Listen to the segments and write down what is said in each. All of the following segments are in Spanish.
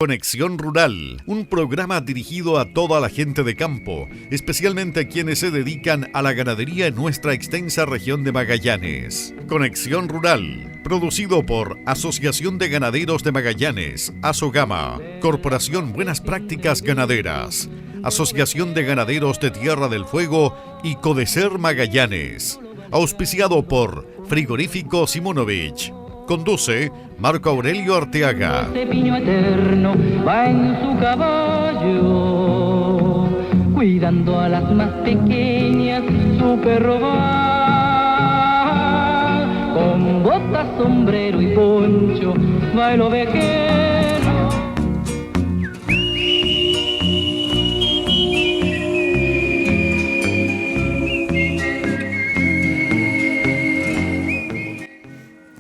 Conexión Rural, un programa dirigido a toda la gente de campo, especialmente a quienes se dedican a la ganadería en nuestra extensa región de Magallanes. Conexión Rural, producido por Asociación de Ganaderos de Magallanes, Asogama, Corporación Buenas Prácticas Ganaderas, Asociación de Ganaderos de Tierra del Fuego y Codecer Magallanes. Auspiciado por Frigorífico Simonovich. Conduce Marco Aurelio Arteaga. Este piño eterno va en su caballo, cuidando a las más pequeñas, su perro va. Con botas, sombrero y poncho, va el ovejero.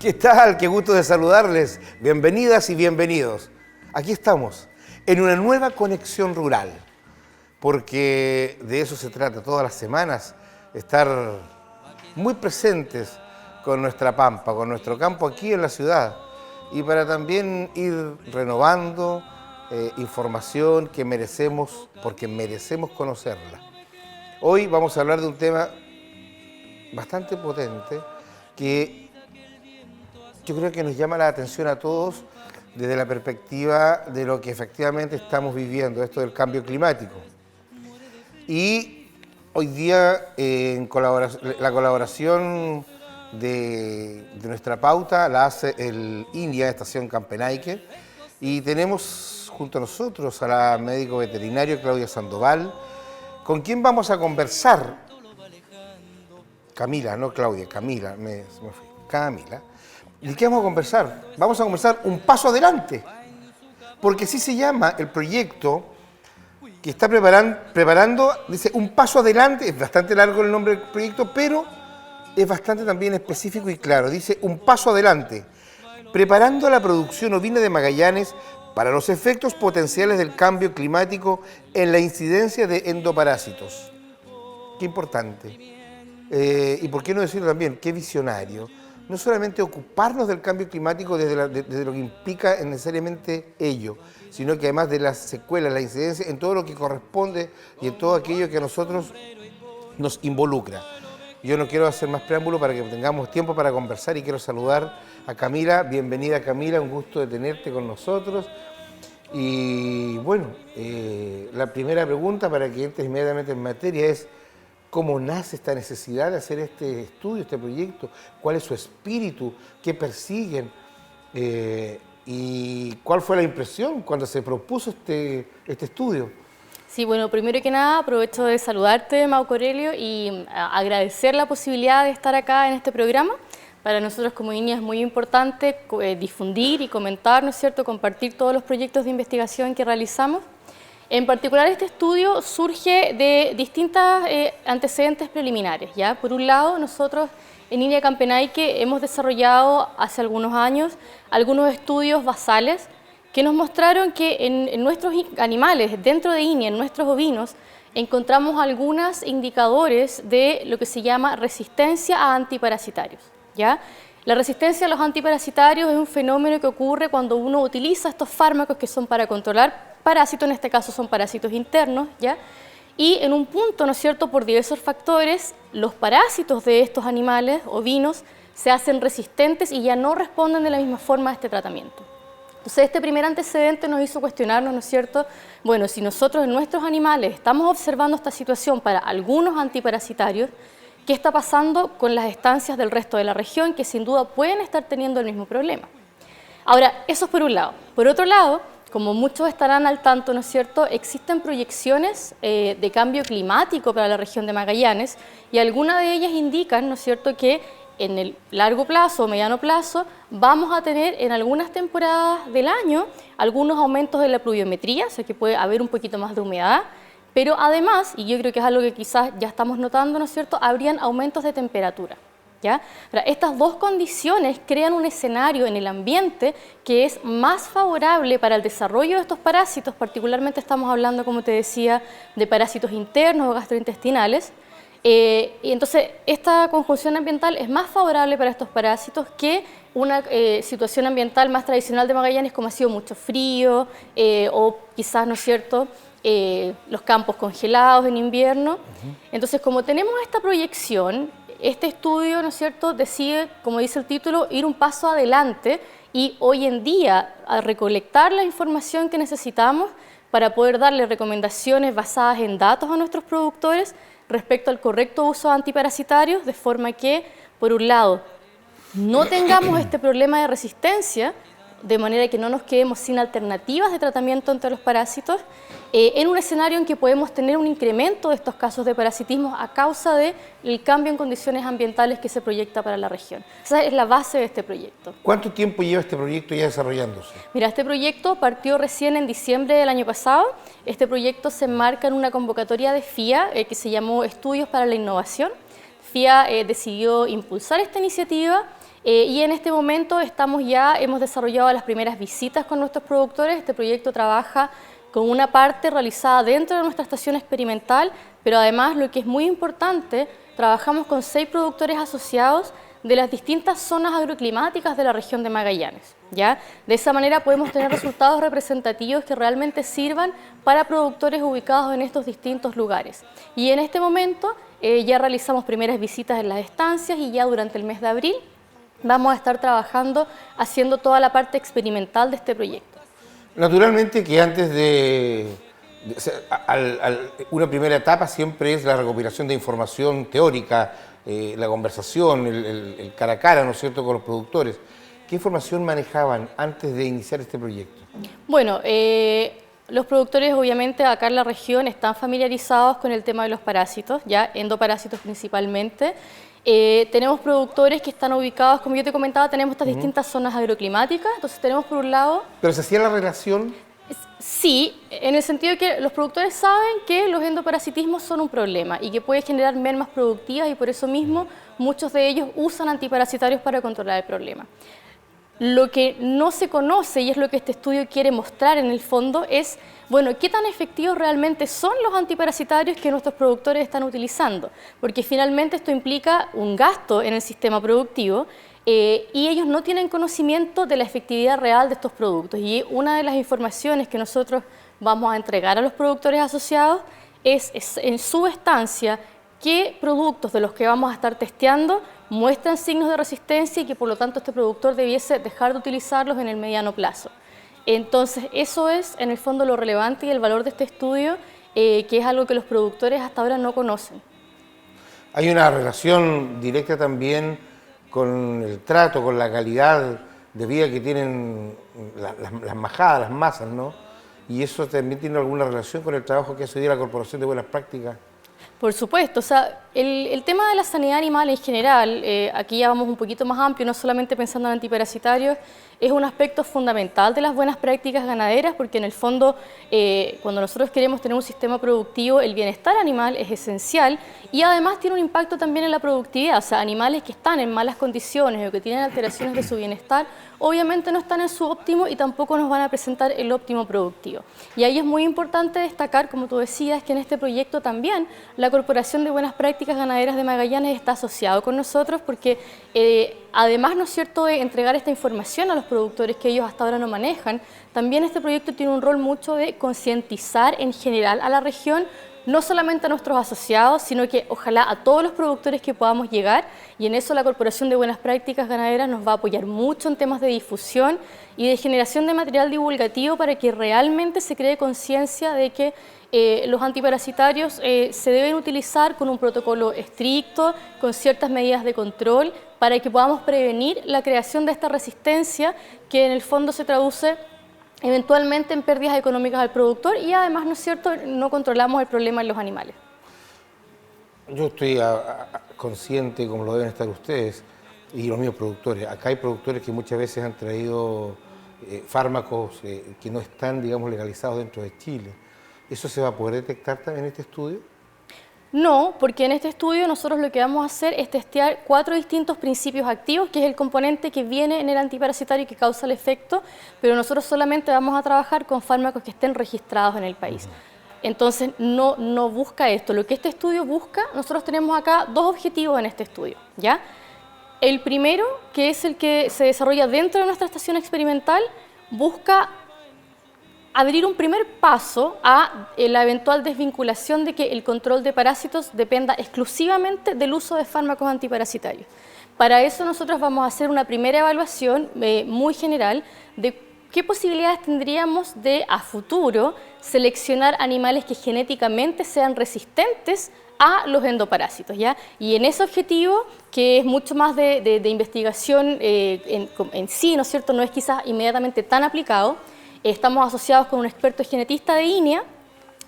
¿Qué tal? Qué gusto de saludarles. Bienvenidas y bienvenidos. Aquí estamos, en una nueva conexión rural, porque de eso se trata todas las semanas, estar muy presentes con nuestra pampa, con nuestro campo aquí en la ciudad, y para también ir renovando información que merecemos, porque merecemos conocerla. Hoy vamos a hablar de un tema bastante potente que yo creo que nos llama la atención a todos desde la perspectiva de lo que efectivamente estamos viviendo, esto del cambio climático. Y hoy día, la colaboración de nuestra pauta la hace el INIA, Estación Campenaique, y tenemos junto a nosotros a la médico veterinario Claudia Sandoval, con quien vamos a conversar. Camila, no Claudia, Camila, me fui. Camila. ¿De qué vamos a conversar? Vamos a conversar un paso adelante, porque así se llama el proyecto que está preparando, dice un paso adelante, es bastante largo el nombre del proyecto, pero es bastante también específico y claro, dice un paso adelante, preparando la producción ovina de Magallanes para los efectos potenciales del cambio climático en la incidencia de endoparásitos. Qué importante. Y por qué no decirlo también, qué visionario. No solamente ocuparnos del cambio climático desde lo que implica necesariamente ello, sino que además de las secuelas, la incidencia, en todo lo que corresponde y en todo aquello que a nosotros nos involucra. Yo no quiero hacer más preámbulo para que tengamos tiempo para conversar y quiero saludar a Camila. Bienvenida Camila, un gusto de tenerte con nosotros. Y bueno, la primera pregunta para que entres inmediatamente en materia es: ¿cómo nace esta necesidad de hacer este estudio, este proyecto? ¿Cuál es su espíritu? ¿Qué persiguen? ¿Y cuál fue la impresión cuando se propuso este estudio? Sí, bueno, primero que nada aprovecho de saludarte, Marco Aurelio, y agradecer la posibilidad de estar acá en este programa. Para nosotros como INIA es muy importante difundir y comentar, ¿no es cierto?, compartir todos los proyectos de investigación que realizamos. En particular, este estudio surge de distintos antecedentes preliminares, ¿ya? Por un lado, nosotros en INIA Campenaique hemos desarrollado hace algunos años algunos estudios basales que nos mostraron que en nuestros animales, dentro de INIA, en nuestros ovinos, encontramos algunos indicadores de lo que se llama resistencia a antiparasitarios, ¿ya? La resistencia a los antiparasitarios es un fenómeno que ocurre cuando uno utiliza estos fármacos que son para controlar parásitos, en este caso son parásitos internos, ¿ya? Y en un punto, ¿no es cierto?, por diversos factores, los parásitos de estos animales ovinos se hacen resistentes y ya no responden de la misma forma a este tratamiento. Entonces, este primer antecedente nos hizo cuestionarnos, ¿no es cierto?, bueno, si nosotros en nuestros animales estamos observando esta situación para algunos antiparasitarios, ¿qué está pasando con las estancias del resto de la región que sin duda pueden estar teniendo el mismo problema? Ahora, eso es por un lado. Por otro lado, como muchos estarán al tanto, ¿no es cierto?, existen proyecciones de cambio climático para la región de Magallanes y algunas de ellas indican, ¿no es cierto?, que en el largo plazo o mediano plazo vamos a tener en algunas temporadas del año algunos aumentos de la pluviometría, o sea que puede haber un poquito más de humedad, pero además, y yo creo que es algo que quizás ya estamos notando, ¿no es cierto?, habrían aumentos de temperatura. ¿Ya? Ahora, estas dos condiciones crean un escenario en el ambiente que es más favorable para el desarrollo de estos parásitos, particularmente estamos hablando, como te decía, de parásitos internos o gastrointestinales, Y entonces, esta conjunción ambiental es más favorable para estos parásitos que una situación ambiental más tradicional de Magallanes, como ha sido mucho frío o quizás, ¿no es cierto?, los campos congelados en invierno. Entonces, como tenemos esta proyección, este estudio, ¿no es cierto?, decide, como dice el título, ir un paso adelante y hoy en día a recolectar la información que necesitamos para poder darle recomendaciones basadas en datos a nuestros productores respecto al correcto uso de antiparasitarios, de forma que, por un lado, no tengamos este problema de resistencia, de manera que no nos quedemos sin alternativas de tratamiento ante los parásitos, en un escenario en que podemos tener un incremento de estos casos de parasitismo a causa del cambio en condiciones ambientales que se proyecta para la región. Esa es la base de este proyecto. ¿Cuánto tiempo lleva este proyecto ya desarrollándose? Mira, este proyecto partió recién en diciembre del año pasado. Este proyecto se enmarca en una convocatoria de FIA que se llamó Estudios para la Innovación. FIA decidió impulsar esta iniciativa y en este momento hemos desarrollado las primeras visitas con nuestros productores. Este proyecto trabaja con una parte realizada dentro de nuestra estación experimental, pero además, lo que es muy importante, trabajamos con 6 productores asociados de las distintas zonas agroclimáticas de la región de Magallanes, ¿ya? De esa manera podemos tener resultados representativos que realmente sirvan para productores ubicados en estos distintos lugares. Y en este momento ya realizamos primeras visitas en las estancias y ya durante el mes de abril vamos a estar trabajando, haciendo toda la parte experimental de este proyecto. Naturalmente que antes una primera etapa siempre es la recopilación de información teórica, la conversación, el cara a cara, ¿no es cierto?, con los productores. ¿Qué información manejaban antes de iniciar este proyecto? Bueno, los productores obviamente acá en la región están familiarizados con el tema de los parásitos, ya endoparásitos principalmente. Tenemos productores que están ubicados, como yo te comentaba, tenemos estas distintas zonas agroclimáticas, entonces tenemos por un lado... ¿Pero se hacía la relación? Sí, en el sentido de que los productores saben que los endoparasitismos son un problema y que puede generar mermas productivas y por eso mismo muchos de ellos usan antiparasitarios para controlar el problema. Lo que no se conoce, y es lo que este estudio quiere mostrar en el fondo, es, bueno, qué tan efectivos realmente son los antiparasitarios que nuestros productores están utilizando, porque finalmente esto implica un gasto en el sistema productivo y ellos no tienen conocimiento de la efectividad real de estos productos. Y una de las informaciones que nosotros vamos a entregar a los productores asociados es en su estancia qué productos de los que vamos a estar testeando muestran signos de resistencia y que por lo tanto este productor debiese dejar de utilizarlos en el mediano plazo. Entonces eso es en el fondo lo relevante y el valor de este estudio, que es algo que los productores hasta ahora no conocen. Hay una relación directa también con el trato, con la calidad de vida que tienen las majadas, las masas, ¿no? Y eso también tiene alguna relación con el trabajo que hace hoy la Corporación de Buenas Prácticas. Por supuesto, o sea, el tema de la sanidad animal en general, aquí ya vamos un poquito más amplio, no solamente pensando en antiparasitarios, es un aspecto fundamental de las buenas prácticas ganaderas, porque en el fondo, cuando nosotros queremos tener un sistema productivo, el bienestar animal es esencial y además tiene un impacto también en la productividad. O sea, animales que están en malas condiciones o que tienen alteraciones de su bienestar, obviamente no están en su óptimo y tampoco nos van a presentar el óptimo productivo. Y ahí es muy importante destacar, como tú decías, que en este proyecto también la Corporación de Buenas Prácticas Ganaderas de Magallanes está asociado con nosotros porque además, ¿no es cierto?, de entregar esta información a los productores que ellos hasta ahora no manejan, también este proyecto tiene un rol mucho de concientizar en general a la región, no solamente a nuestros asociados, sino que ojalá a todos los productores que podamos llegar, y en eso la Corporación de Buenas Prácticas Ganaderas nos va a apoyar mucho en temas de difusión y de generación de material divulgativo para que realmente se cree conciencia de que los antiparasitarios se deben utilizar con un protocolo estricto, con ciertas medidas de control, para que podamos prevenir la creación de esta resistencia que en el fondo se traduce eventualmente en pérdidas económicas al productor y además, ¿no es cierto?, no controlamos el problema en los animales. Yo estoy consciente, como lo deben estar ustedes y los mismos productores. Acá hay productores que muchas veces han traído fármacos que no están, digamos, legalizados dentro de Chile. ¿Eso se va a poder detectar también en este estudio? No, porque en este estudio nosotros lo que vamos a hacer es testear 4 distintos principios activos, que es el componente que viene en el antiparasitario y que causa el efecto, pero nosotros solamente vamos a trabajar con fármacos que estén registrados en el país. Entonces no busca esto. Lo que este estudio busca, nosotros tenemos acá dos objetivos en este estudio, ¿ya? El primero, que es el que se desarrolla dentro de nuestra estación experimental, busca abrir un primer paso a la eventual desvinculación de que el control de parásitos dependa exclusivamente del uso de fármacos antiparasitarios. Para eso nosotros vamos a hacer una primera evaluación muy general de qué posibilidades tendríamos de, a futuro, seleccionar animales que genéticamente sean resistentes a los endoparásitos, ¿ya? Y en ese objetivo, que es mucho más de investigación en sí, ¿no es cierto?, no es quizás inmediatamente tan aplicado, estamos asociados con un experto genetista de INEA,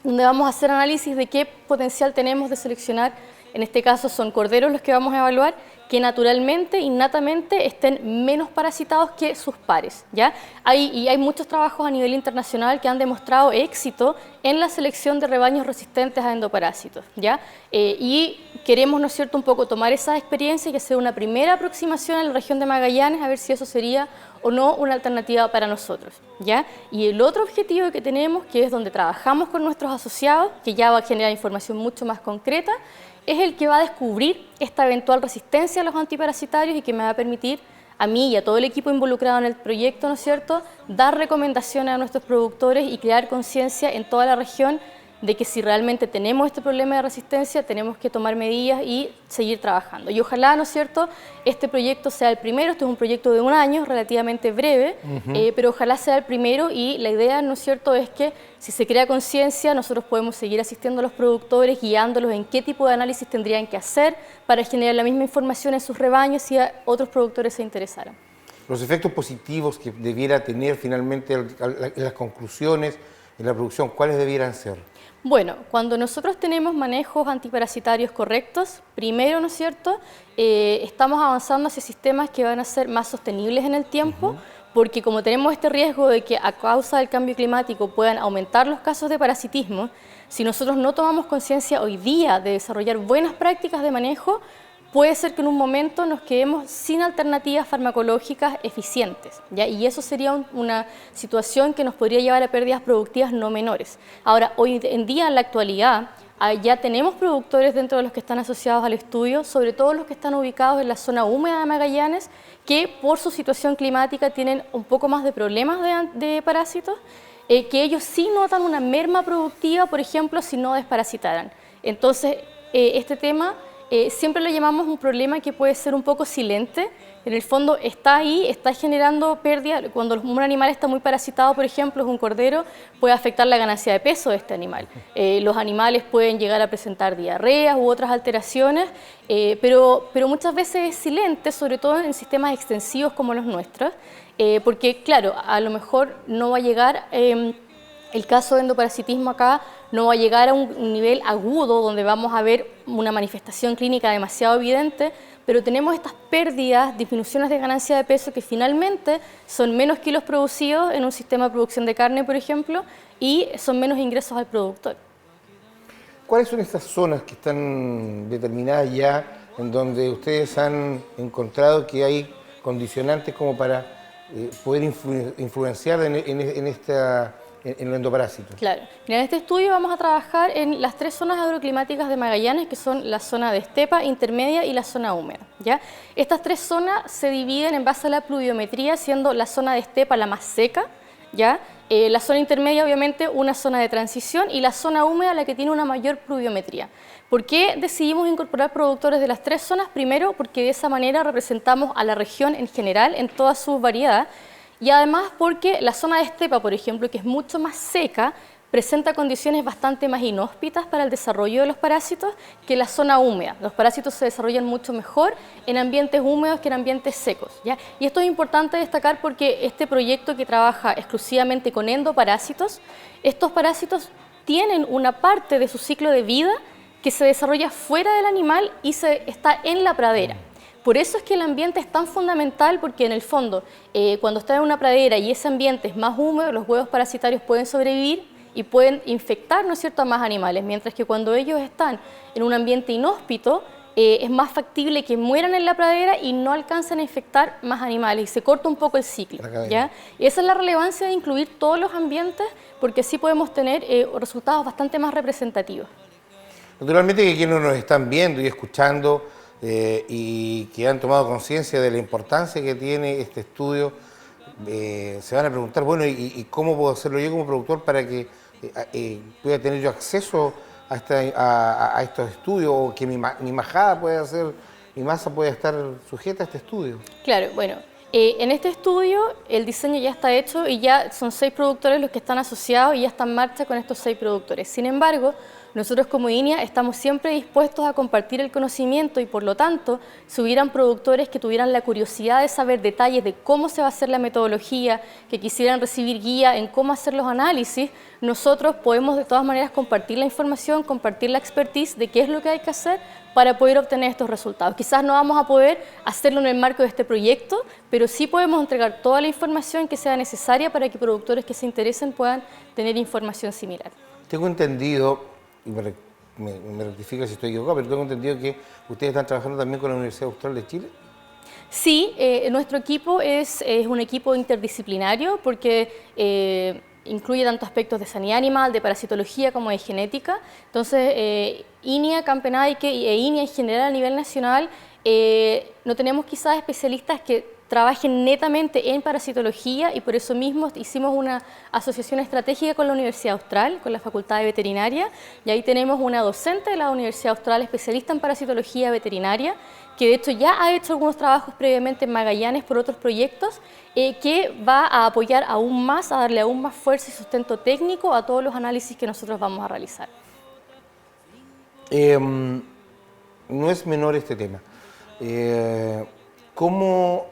donde vamos a hacer análisis de qué potencial tenemos de seleccionar, en este caso son corderos los que vamos a evaluar, que naturalmente, innatamente, estén menos parasitados que sus pares, ¿ya? Hay muchos trabajos a nivel internacional que han demostrado éxito en la selección de rebaños resistentes a endoparásitos, ¿ya? Y queremos, ¿no es cierto?, un poco tomar esa experiencia y hacer una primera aproximación a la región de Magallanes, a ver si eso sería o no una alternativa para nosotros, ¿ya? Y el otro objetivo que tenemos, que es donde trabajamos con nuestros asociados, que ya va a generar información mucho más concreta, es el que va a descubrir esta eventual resistencia a los antiparasitarios y que me va a permitir a mí y a todo el equipo involucrado en el proyecto, ¿no es cierto?, dar recomendaciones a nuestros productores y crear conciencia en toda la región de que si realmente tenemos este problema de resistencia, tenemos que tomar medidas y seguir trabajando. Y ojalá, ¿no es cierto?, este proyecto sea el primero. Este es un proyecto de 1 año, relativamente breve, pero ojalá sea el primero, y la idea, ¿no es cierto?, es que si se crea conciencia, nosotros podemos seguir asistiendo a los productores, guiándolos en qué tipo de análisis tendrían que hacer para generar la misma información en sus rebaños si a otros productores se interesaran. Los efectos positivos que debiera tener finalmente en las conclusiones, en la producción, ¿cuáles debieran ser? Bueno, cuando nosotros tenemos manejos antiparasitarios correctos, primero, ¿no es cierto?, estamos avanzando hacia sistemas que van a ser más sostenibles en el tiempo, porque como tenemos este riesgo de que a causa del cambio climático puedan aumentar los casos de parasitismo, si nosotros no tomamos conciencia hoy día de desarrollar buenas prácticas de manejo, puede ser que en un momento nos quedemos sin alternativas farmacológicas eficientes, ¿ya? Y eso sería una situación que nos podría llevar a pérdidas productivas no menores. Ahora, hoy en día, en la actualidad, ya tenemos productores dentro de los que están asociados al estudio, sobre todo los que están ubicados en la zona húmeda de Magallanes, que por su situación climática tienen un poco más de problemas de parásitos, que ellos sí notan una merma productiva, por ejemplo, si no desparasitaran. Entonces, este tema siempre lo llamamos un problema que puede ser un poco silente. En el fondo está ahí, está generando pérdida. Cuando un animal está muy parasitado, por ejemplo, es un cordero, puede afectar la ganancia de peso de este animal. Los animales pueden llegar a presentar diarreas u otras alteraciones, pero muchas veces es silente, sobre todo en sistemas extensivos como los nuestros, porque, claro, a lo mejor no va a llegar... El caso de endoparasitismo acá no va a llegar a un nivel agudo donde vamos a ver una manifestación clínica demasiado evidente, pero tenemos estas pérdidas, disminuciones de ganancia de peso que finalmente son menos kilos producidos en un sistema de producción de carne, por ejemplo, y son menos ingresos al productor. ¿Cuáles son estas zonas que están determinadas ya, en donde ustedes han encontrado que hay condicionantes como para poder influenciar en los endoparásitos? Claro. Mira, en este estudio vamos a trabajar en las 3 zonas agroclimáticas de Magallanes, que son la zona de estepa, intermedia y la zona húmeda, ¿ya? Estas 3 zonas se dividen en base a la pluviometría, siendo la zona de estepa la más seca, ¿ya? La zona intermedia, obviamente, una zona de transición, y la zona húmeda la que tiene una mayor pluviometría. ¿Por qué decidimos incorporar productores de las 3 zonas? Primero, porque de esa manera representamos a la región en general, en toda su variedad, y además porque la zona de estepa, por ejemplo, que es mucho más seca, presenta condiciones bastante más inhóspitas para el desarrollo de los parásitos que la zona húmeda. Los parásitos se desarrollan mucho mejor en ambientes húmedos que en ambientes secos, ¿ya? Y esto es importante destacar porque este proyecto que trabaja exclusivamente con endoparásitos, estos parásitos tienen una parte de su ciclo de vida que se desarrolla fuera del animal y está en la pradera. Por eso es que el ambiente es tan fundamental, porque en el fondo, cuando está en una pradera y ese ambiente es más húmedo, los huevos parasitarios pueden sobrevivir y pueden infectar, ¿no es cierto?, a más animales, mientras que cuando ellos están en un ambiente inhóspito, es más factible que mueran en la pradera y no alcancen a infectar más animales y se corta un poco el ciclo, ¿ya? Y esa es la relevancia de incluir todos los ambientes, porque así podemos tener resultados bastante más representativos. Naturalmente que quienes nos están viendo y escuchando y que han tomado conciencia de la importancia que tiene este estudio, se van a preguntar, bueno, ¿y cómo puedo hacerlo yo como productor para que pueda tener yo acceso a estos estudios, o que mi majada pueda hacer, mi masa pueda estar sujeta a este estudio? Claro, bueno, en este estudio el diseño ya está hecho y ya son 6 productores los que están asociados y ya está en marcha con estos 6 productores. Sin embargo, nosotros como INEA estamos siempre dispuestos a compartir el conocimiento y por lo tanto, si hubieran productores que tuvieran la curiosidad de saber detalles de cómo se va a hacer la metodología, que quisieran recibir guía en cómo hacer los análisis, nosotros podemos de todas maneras compartir la información, compartir la expertise de qué es lo que hay que hacer para poder obtener estos resultados. Quizás no vamos a poder hacerlo en el marco de este proyecto, pero sí podemos entregar toda la información que sea necesaria para que productores que se interesen puedan tener información similar. Tengo entendido, y me rectifica si estoy equivocado, pero tengo entendido que ustedes están trabajando también con la Universidad Austral de Chile. Sí, nuestro equipo es un equipo interdisciplinario porque incluye tanto aspectos de sanidad animal, de parasitología como de genética. Entonces, INEA, Campenaike e INEA en general a nivel nacional, no tenemos quizás especialistas que trabajen netamente en parasitología y por eso mismo hicimos una asociación estratégica con la Universidad Austral, con la Facultad de Veterinaria, y ahí tenemos una docente de la Universidad Austral especialista en parasitología veterinaria, que de hecho ya ha hecho algunos trabajos previamente en Magallanes por otros proyectos, que va a apoyar aún más, a darle aún más fuerza y sustento técnico a todos los análisis que nosotros vamos a realizar. No es menor este tema. ¿Cómo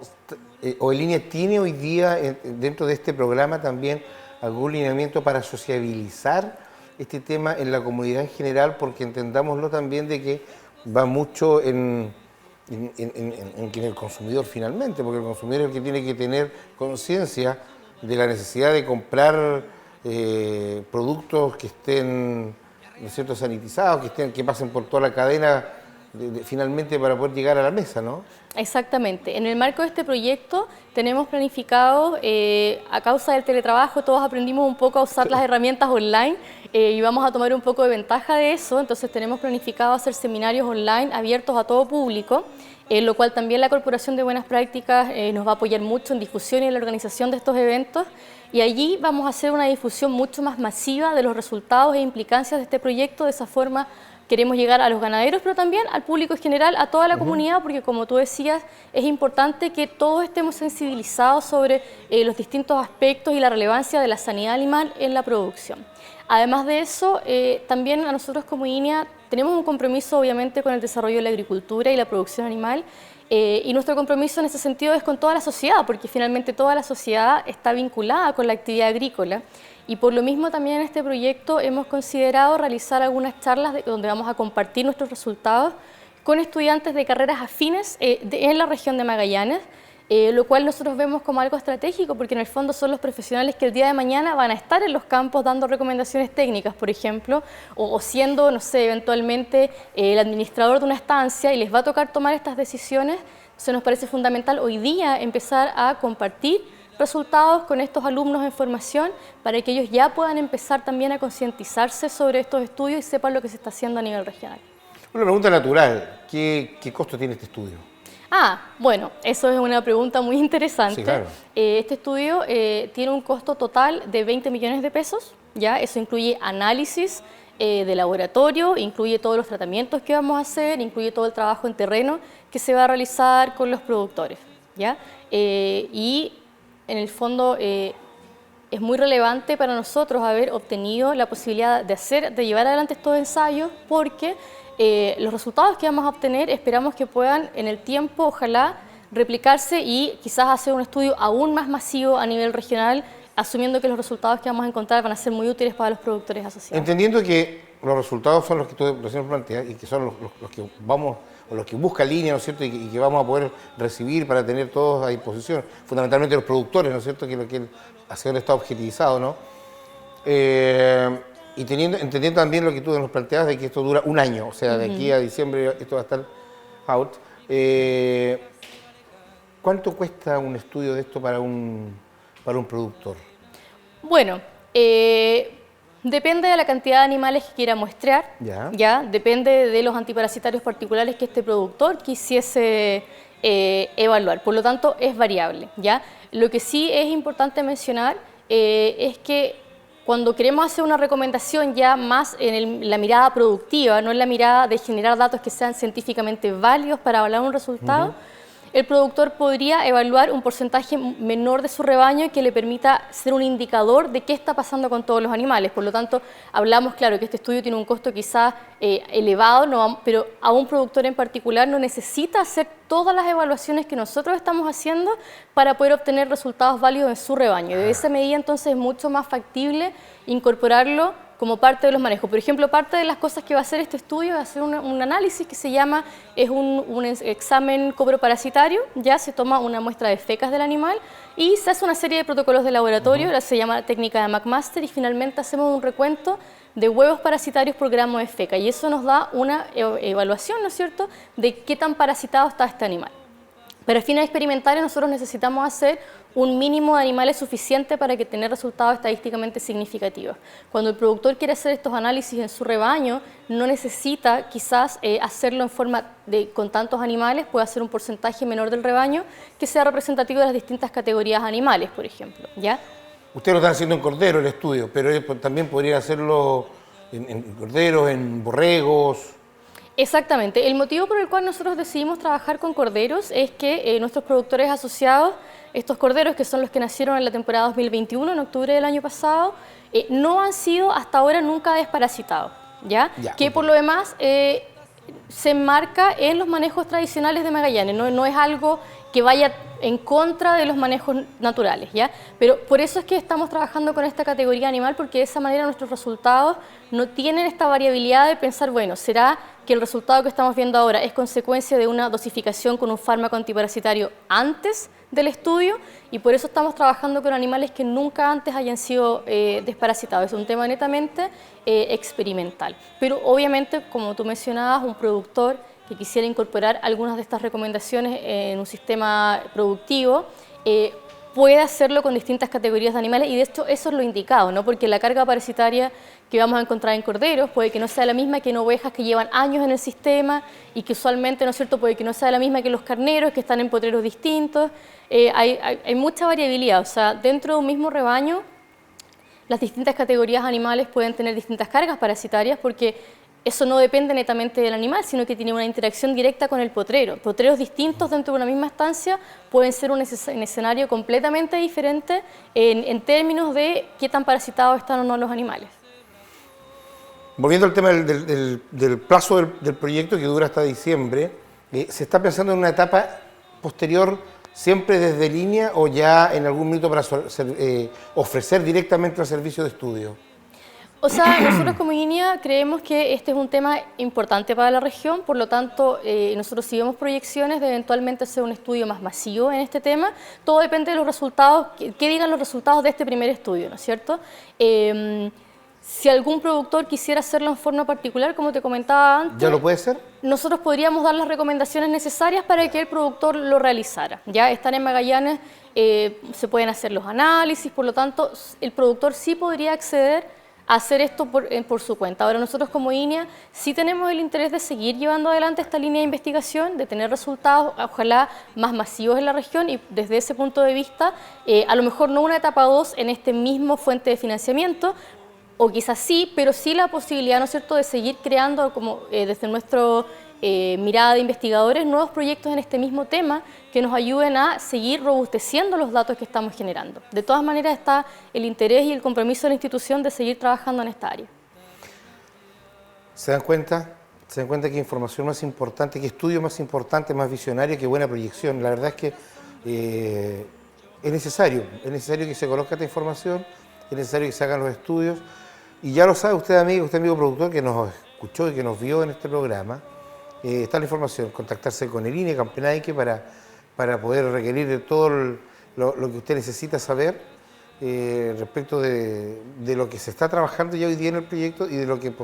INEA tiene hoy día dentro de este programa también algún lineamiento para sociabilizar este tema en la comunidad en general? Porque entendámoslo también de que va mucho en el consumidor finalmente, porque el consumidor es el que tiene que tener conciencia de la necesidad de comprar productos que estén, ¿no es cierto?, sanitizados, que pasen por toda la cadena finalmente para poder llegar a la mesa, ¿no? Exactamente. En el marco de este proyecto tenemos planificado, a causa del teletrabajo, todos aprendimos un poco a usar las herramientas online y vamos a tomar un poco de ventaja de eso, entonces tenemos planificado hacer seminarios online abiertos a todo público, lo cual también la Corporación de Buenas Prácticas nos va a apoyar mucho en difusión y en la organización de estos eventos, y allí vamos a hacer una difusión mucho más masiva de los resultados e implicancias de este proyecto. De esa forma queremos llegar a los ganaderos, pero también al público en general, a toda la comunidad, porque como tú decías, es importante que todos estemos sensibilizados sobre los distintos aspectos y la relevancia de la sanidad animal en la producción. Además de eso, también a nosotros como INEA tenemos un compromiso obviamente con el desarrollo de la agricultura y la producción animal, y nuestro compromiso en ese sentido es con toda la sociedad, porque finalmente toda la sociedad está vinculada con la actividad agrícola. Y por lo mismo también en este proyecto hemos considerado realizar algunas charlas donde vamos a compartir nuestros resultados con estudiantes de carreras afines en la región de Magallanes, lo cual nosotros vemos como algo estratégico porque en el fondo son los profesionales que el día de mañana van a estar en los campos dando recomendaciones técnicas, por ejemplo, o siendo, no sé, eventualmente el administrador de una estancia y les va a tocar tomar estas decisiones. Entonces nos parece fundamental hoy día empezar a compartir resultados con estos alumnos en formación para que ellos ya puedan empezar también a concientizarse sobre estos estudios y sepan lo que se está haciendo a nivel regional. Una pregunta natural, ¿qué costo tiene este estudio? Bueno, eso es una pregunta muy interesante. Sí, claro. Este estudio tiene un costo total de 20 millones de pesos, ¿ya? Eso incluye análisis de laboratorio, incluye todos los tratamientos que vamos a hacer, incluye todo el trabajo en terreno que se va a realizar con los productores, ¿ya? Y en el fondo es muy relevante para nosotros haber obtenido la posibilidad de llevar adelante estos ensayos porque los resultados que vamos a obtener esperamos que puedan en el tiempo, ojalá, replicarse y quizás hacer un estudio aún más masivo a nivel regional, asumiendo que los resultados que vamos a encontrar van a ser muy útiles para los productores asociados. Entendiendo que los resultados son los que tú recién planteas y que son los que vamos, o los que busca Línea, ¿no es cierto?, y que vamos a poder recibir para tener todos a disposición, fundamentalmente los productores, ¿no es cierto?, que es lo que hacia donde está objetivizado, ¿no? Y entendiendo también lo que tú nos planteabas de que esto dura un año, o sea, de aquí a diciembre esto va a estar out. ¿Cuánto cuesta un estudio de esto para un productor? Bueno, depende de la cantidad de animales que quiera muestrear, ya depende de los antiparasitarios particulares que este productor quisiese evaluar, por lo tanto es variable, ¿ya? Lo que sí es importante mencionar es que cuando queremos hacer una recomendación ya más en la mirada productiva, no en la mirada de generar datos que sean científicamente válidos para evaluar un resultado, el productor podría evaluar un porcentaje menor de su rebaño que le permita ser un indicador de qué está pasando con todos los animales. Por lo tanto, hablamos, claro, que este estudio tiene un costo quizás elevado, pero a un productor en particular no necesita hacer todas las evaluaciones que nosotros estamos haciendo para poder obtener resultados válidos en su rebaño. De esa medida, entonces, es mucho más factible incorporarlo como parte de los manejos. Por ejemplo, parte de las cosas que va a hacer este estudio es hacer un análisis que se llama, es un examen coproparasitario, ya se toma una muestra de fecas del animal y se hace una serie de protocolos de laboratorio, se llama la técnica de McMaster, y finalmente hacemos un recuento de huevos parasitarios por gramo de feca, y eso nos da una evaluación, ¿no es cierto?, de qué tan parasitado está este animal. Para fines experimentales nosotros necesitamos hacer un mínimo de animales suficiente para que tener resultados estadísticamente significativos. Cuando el productor quiere hacer estos análisis en su rebaño, no necesita quizás hacerlo en forma con tantos animales, puede hacer un porcentaje menor del rebaño que sea representativo de las distintas categorías animales, por ejemplo, ¿ya? Ustedes lo están haciendo en cordero el estudio, pero también podrían hacerlo en corderos, en borregos. Exactamente. El motivo por el cual nosotros decidimos trabajar con corderos es que nuestros productores asociados, estos corderos que son los que nacieron en la temporada 2021, en octubre del año pasado, no han sido hasta ahora nunca desparasitados, ¿ya? Que por lo demás se enmarca en los manejos tradicionales de Magallanes, no es algo que vaya en contra de los manejos naturales, ¿ya? Pero por eso es que estamos trabajando con esta categoría animal, porque de esa manera nuestros resultados no tienen esta variabilidad de pensar, bueno, ¿será que el resultado que estamos viendo ahora es consecuencia de una dosificación con un fármaco antiparasitario antes del estudio? Y por eso estamos trabajando con animales que nunca antes hayan sido desparasitados. Es un tema netamente experimental. Pero obviamente, como tú mencionabas, un productor que quisiera incorporar algunas de estas recomendaciones en un sistema productivo, puede hacerlo con distintas categorías de animales, y de hecho eso es lo indicado, ¿no? Porque la carga parasitaria que vamos a encontrar en corderos puede que no sea la misma que en ovejas que llevan años en el sistema y que usualmente, ¿no es cierto?, puede que no sea la misma que los carneros que están en potreros distintos. Hay mucha variabilidad, o sea, dentro de un mismo rebaño las distintas categorías animales pueden tener distintas cargas parasitarias, porque eso no depende netamente del animal, sino que tiene una interacción directa con el potrero. Potreros distintos dentro de una misma estancia pueden ser un escenario completamente diferente en términos de qué tan parasitados están o no los animales. Volviendo al tema del plazo del proyecto, que dura hasta diciembre, ¿se está pensando en una etapa posterior siempre desde línea o ya en algún minuto para ofrecer directamente el servicio de estudio? O sea, nosotros como INEA creemos que este es un tema importante para la región, por lo tanto, nosotros sí vemos proyecciones de eventualmente hacer un estudio más masivo en este tema. Todo depende de los resultados, que digan los resultados de este primer estudio, ¿no es cierto? Si algún productor quisiera hacerlo en forma particular, como te comentaba antes... ¿Ya lo puede hacer? Nosotros podríamos dar las recomendaciones necesarias para que el productor lo realizara. Ya están en Magallanes, se pueden hacer los análisis, por lo tanto, el productor sí podría acceder a hacer esto por su cuenta. Ahora, nosotros como INEA sí tenemos el interés de seguir llevando adelante esta línea de investigación, de tener resultados, ojalá más masivos en la región, y desde ese punto de vista, a lo mejor no una etapa 2 en este mismo fuente de financiamiento, o quizás sí, pero sí la posibilidad, ¿no es cierto?, de seguir creando, como desde nuestra mirada de investigadores, nuevos proyectos en este mismo tema que nos ayuden a seguir robusteciendo los datos que estamos generando. De todas maneras está el interés y el compromiso de la institución de seguir trabajando en esta área. ¿Se dan cuenta? ¿Se dan cuenta qué información más importante, qué estudio más importante, más visionario, qué buena proyección? La verdad es que es necesario que se conozca esta información, es necesario que se hagan los estudios. Y ya lo sabe usted amigo productor que nos escuchó y que nos vio en este programa, está la información, contactarse con el INE Campenaique para poder requerir de todo lo que usted necesita saber respecto de lo que se está trabajando ya hoy día en el proyecto y de lo que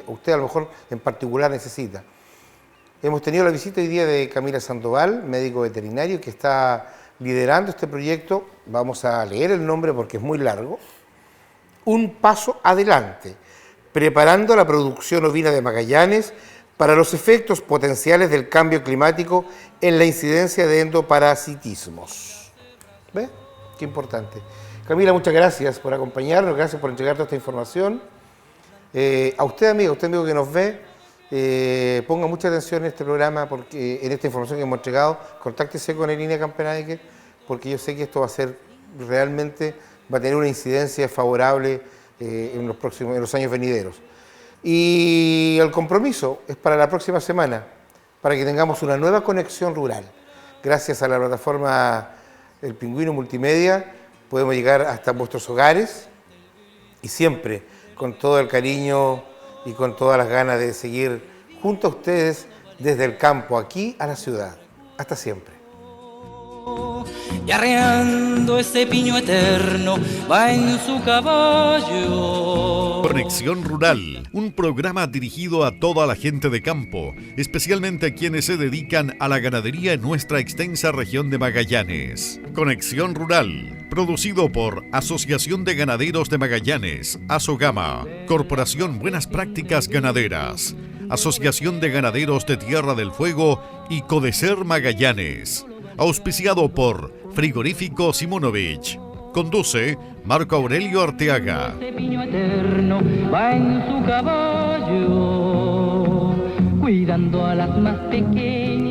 usted a lo mejor en particular necesita. Hemos tenido la visita hoy día de Camila Sandoval, médico veterinario, que está liderando este proyecto. Vamos a leer el nombre porque es muy largo. Un paso adelante, preparando la producción ovina de Magallanes para los efectos potenciales del cambio climático en la incidencia de endoparasitismos. ¿Ve? Qué importante. Camila, muchas gracias por acompañarnos, gracias por entregar toda esta información. A usted amigo que nos ve, ponga mucha atención en este programa, porque en esta información que hemos entregado, contáctese con el INE Campenaike, porque yo sé que esto va a ser realmente, va a tener una incidencia favorable en los años venideros. Y el compromiso es para la próxima semana, para que tengamos una nueva conexión rural. Gracias a la plataforma El Pingüino Multimedia, podemos llegar hasta vuestros hogares y siempre con todo el cariño y con todas las ganas de seguir junto a ustedes desde el campo aquí a la ciudad. Hasta siempre. Y arreando ese piño eterno va en su caballo. Conexión Rural, un programa dirigido a toda la gente de campo, especialmente a quienes se dedican a la ganadería en nuestra extensa región de Magallanes. Conexión Rural, producido por Asociación de Ganaderos de Magallanes, ASOGAMA, Corporación Buenas Prácticas Ganaderas, Asociación de Ganaderos de Tierra del Fuego y Codecer Magallanes. Auspiciado por Frigorífico Simonovich. Conduce Marco Aurelio Arteaga. Ese piño eterno va en su caballo, cuidando a las más pequeñas.